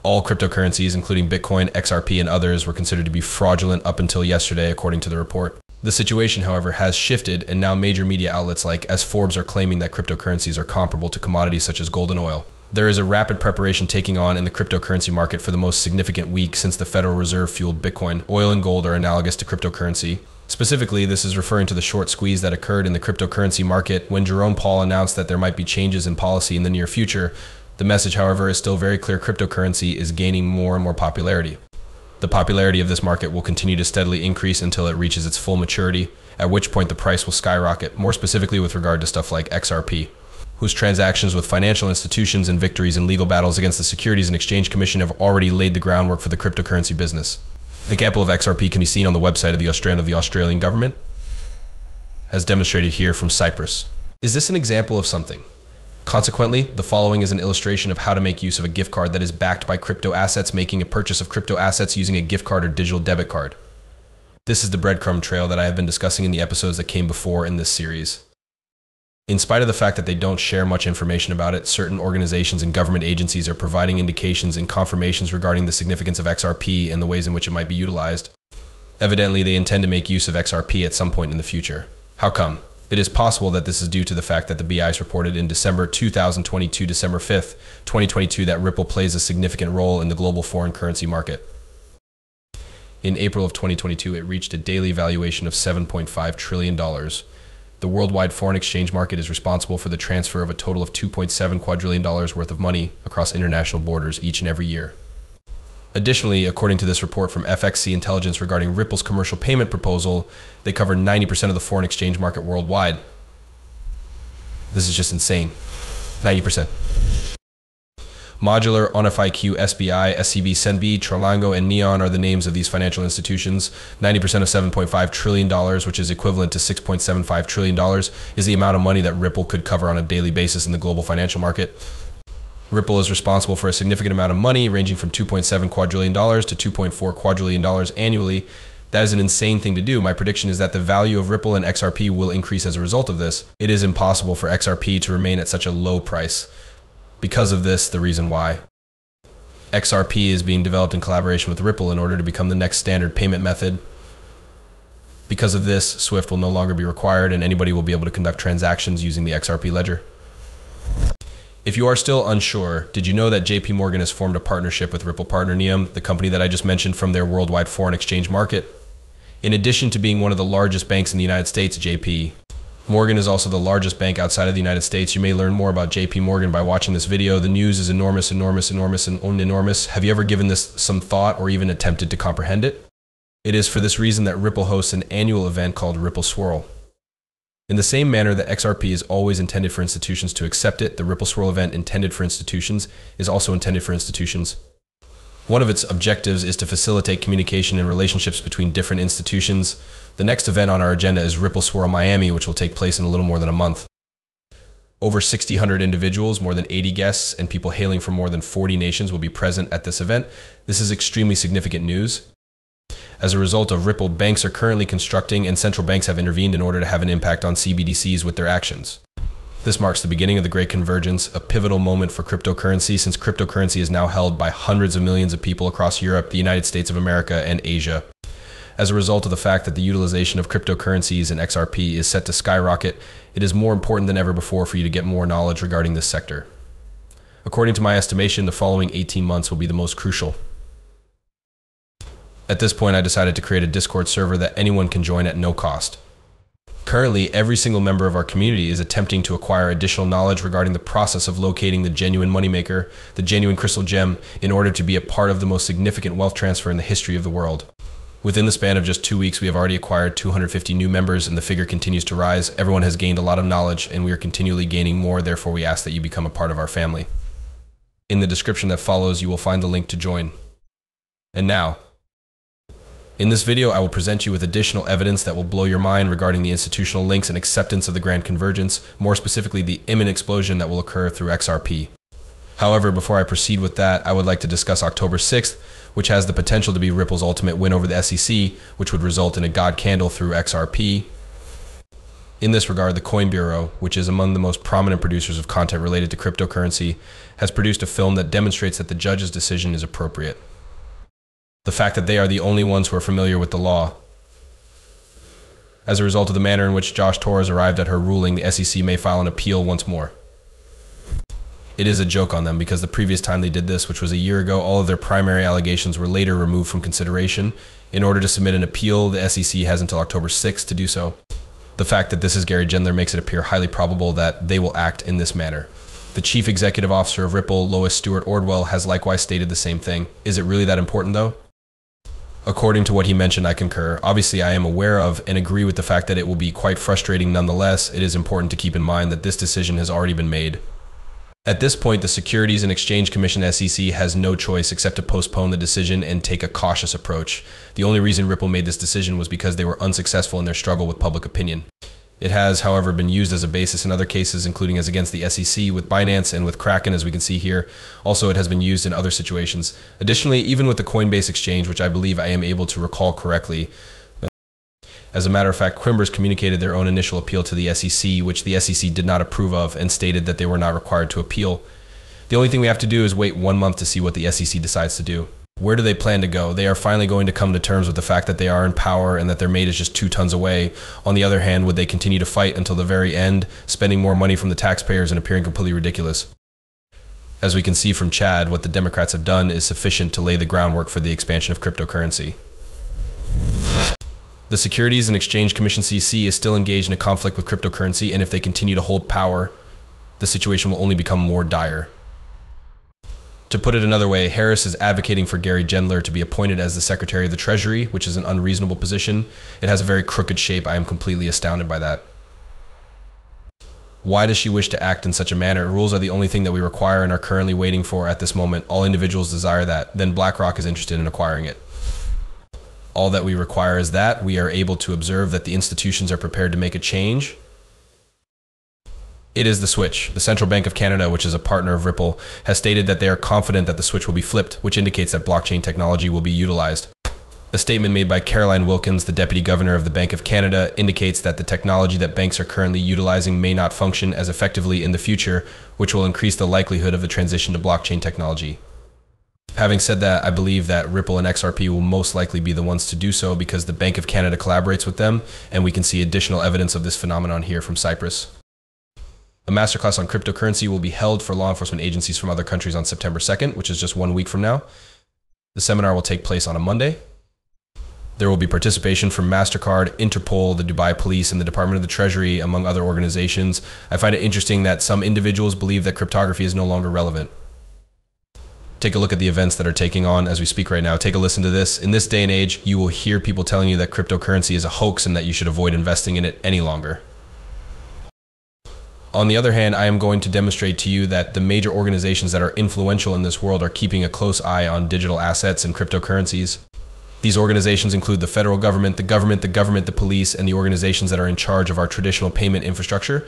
All cryptocurrencies, including Bitcoin, XRP, and others, were considered to be fraudulent up until yesterday, according to the report. The situation, however, has shifted, and now major media outlets like Forbes are claiming that cryptocurrencies are comparable to commodities such as gold and oil. There is a rapid preparation taking on in the cryptocurrency market for the most significant week since the Federal Reserve fueled Bitcoin. Oil and gold are analogous to cryptocurrency. Specifically, this is referring to the short squeeze that occurred in the cryptocurrency market when Jerome Powell announced that there might be changes in policy in the near future. The message, however, is still very clear: cryptocurrency is gaining more and more popularity. The popularity of this market will continue to steadily increase until it reaches its full maturity, at which point the price will skyrocket, more specifically with regard to stuff like XRP, whose transactions with financial institutions and victories in legal battles against the Securities and Exchange Commission have already laid the groundwork for the cryptocurrency business. An example of XRP can be seen on the website of the Australian government, as demonstrated here from Cyprus. Is this an example of something? Consequently, the following is an illustration of how to make use of a gift card that is backed by crypto assets, making a purchase of crypto assets using a gift card or digital debit card. This is the breadcrumb trail that I have been discussing in the episodes that came before in this series. In spite of the fact that they don't share much information about it, certain organizations and government agencies are providing indications and confirmations regarding the significance of XRP and the ways in which it might be utilized. Evidently, they intend to make use of XRP at some point in the future. How come? It is possible that this is due to the fact that the BIs reported in December 2022, December 5th, 2022, that Ripple plays a significant role in the global foreign currency market. In April of 2022, it reached a daily valuation of $7.5 trillion. The worldwide foreign exchange market is responsible for the transfer of a total of $2.7 quadrillion worth of money across international borders each and every year. Additionally, according to this report from FXC Intelligence regarding Ripple's commercial payment proposal, they cover 90% of the foreign exchange market worldwide. This is just insane. 90%. Modular, OnFIQ, SBI, SCB, Senbi, Trilango, and Neon are the names of these financial institutions. 90% of $7.5 trillion, which is equivalent to $6.75 trillion, is the amount of money that Ripple could cover on a daily basis in the global financial market. Ripple is responsible for a significant amount of money, ranging from $2.7 quadrillion to $2.4 quadrillion annually. That is an insane thing to do. My prediction is that the value of Ripple and XRP will increase as a result of this. It is impossible for XRP to remain at such a low price. Because of this, the reason why. XRP is being developed in collaboration with Ripple in order to become the next standard payment method. Because of this, SWIFT will no longer be required and anybody will be able to conduct transactions using the XRP ledger. If you are still unsure, did you know that JP Morgan has formed a partnership with Ripple Partner Neum, the company that I just mentioned from their worldwide foreign exchange market? In addition to being one of the largest banks in the United States, JP Morgan is also the largest bank outside of the United States. You may learn more about JP Morgan by watching this video. The news is enormous, enormous, enormous, and enormous. Have you ever given this some thought or even attempted to comprehend it? It is for this reason that Ripple hosts an annual event called Ripple Swirl. In the same manner that XRP is always intended for institutions to accept it, the Ripple Swirl event intended for institutions is also intended for institutions. One of its objectives is to facilitate communication and relationships between different institutions. The next event on our agenda is Ripple Swirl Miami, which will take place in a little more than a month. Over 1,600 individuals, more than 80 guests, and people hailing from more than 40 nations will be present at this event. This is extremely significant news. As a result of Ripple, banks are currently constructing and central banks have intervened in order to have an impact on CBDCs with their actions. This marks the beginning of the Great Convergence, a pivotal moment for cryptocurrency, since cryptocurrency is now held by hundreds of millions of people across Europe, the United States of America, and Asia. As a result of the fact that the utilization of cryptocurrencies and XRP is set to skyrocket, it is more important than ever before for you to get more knowledge regarding this sector. According to my estimation, the following 18 months will be the most crucial. At this point, I decided to create a Discord server that anyone can join at no cost. Currently, every single member of our community is attempting to acquire additional knowledge regarding the process of locating the genuine moneymaker, the genuine crystal gem, in order to be a part of the most significant wealth transfer in the history of the world. Within the span of just 2 weeks, we have already acquired 250 new members, and the figure continues to rise. Everyone has gained a lot of knowledge, and we are continually gaining more. Therefore, we ask that you become a part of our family. In the description that follows, you will find the link to join. And now, in this video, I will present you with additional evidence that will blow your mind regarding the institutional links and acceptance of the Grand Convergence, more specifically the imminent explosion that will occur through XRP. However, before I proceed with that, I would like to discuss October 6th, which has the potential to be Ripple's ultimate win over the SEC, which would result in a God candle through XRP. In this regard, the Coin Bureau, which is among the most prominent producers of content related to cryptocurrency, has produced a film that demonstrates that the judge's decision is appropriate. The fact that they are the only ones who are familiar with the law. As a result of the manner in which Josh Torres arrived at her ruling, the SEC may file an appeal once more. It is a joke on them because the previous time they did this, which was a year ago, all of their primary allegations were later removed from consideration. In order to submit an appeal, the SEC has until October 6th to do so. The fact that this is Gary Gendler makes it appear highly probable that they will act in this manner. The chief executive officer of Ripple, Lois Stewart Ordwell, has likewise stated the same thing. Is it really that important though? According to what he mentioned, I concur. Obviously, I am aware of and agree with the fact that it will be quite frustrating nonetheless. It is important to keep in mind that this decision has already been made. At this point, the Securities and Exchange Commission SEC has no choice except to postpone the decision and take a cautious approach. The only reason Ripple made this decision was because they were unsuccessful in their struggle with public opinion. It has, however, been used as a basis in other cases, including as against the SEC with Binance and with Kraken, as we can see here. Also, it has been used in other situations. Additionally, even with the Coinbase exchange, which I believe I am able to recall correctly, as a matter of fact, Quimbers communicated their own initial appeal to the SEC, which the SEC did not approve of and stated that they were not required to appeal. The only thing we have to do is wait 1 month to see what the SEC decides to do. Where do they plan to go? They are finally going to come to terms with the fact that they are in power and that their mate is just 2 tons away. On the other hand, would they continue to fight until the very end, spending more money from the taxpayers and appearing completely ridiculous? As we can see from Chad, what the Democrats have done is sufficient to lay the groundwork for the expansion of cryptocurrency. The Securities and Exchange Commission CC is still engaged in a conflict with cryptocurrency, and if they continue to hold power, the situation will only become more dire. To put it another way, Harris is advocating for Gary Gendler to be appointed as the Secretary of the Treasury, which is an unreasonable position. It has a very crooked shape. I am completely astounded by that. Why does she wish to act in such a manner? Rules are the only thing that we require and are currently waiting for at this moment. All individuals desire that. Then BlackRock is interested in acquiring it. All that we require is that we are able to observe that the institutions are prepared to make a change. It is the switch. The Central Bank of Canada, which is a partner of Ripple, has stated that they are confident that the switch will be flipped, which indicates that blockchain technology will be utilized. A statement made by Caroline Wilkins, the Deputy Governor of the Bank of Canada, indicates that the technology that banks are currently utilizing may not function as effectively in the future, which will increase the likelihood of the transition to blockchain technology. Having said that, I believe that Ripple and XRP will most likely be the ones to do so because the Bank of Canada collaborates with them, and we can see additional evidence of this phenomenon here from Cyprus. A masterclass on cryptocurrency will be held for law enforcement agencies from other countries on September 2nd, which is just 1 week from now. The seminar will take place on a Monday. There will be participation from MasterCard, Interpol, the Dubai Police, and the Department of the Treasury, among other organizations. I find it interesting that some individuals believe that cryptography is no longer relevant. Take a look at the events that are taking on as we speak right now. Take a listen to this. In this day and age, you will hear people telling you that cryptocurrency is a hoax and that you should avoid investing in it any longer. On the other hand, I am going to demonstrate to you that the major organizations that are influential in this world are keeping a close eye on digital assets and cryptocurrencies. These organizations include the federal government, the police, and the organizations that are in charge of our traditional payment infrastructure.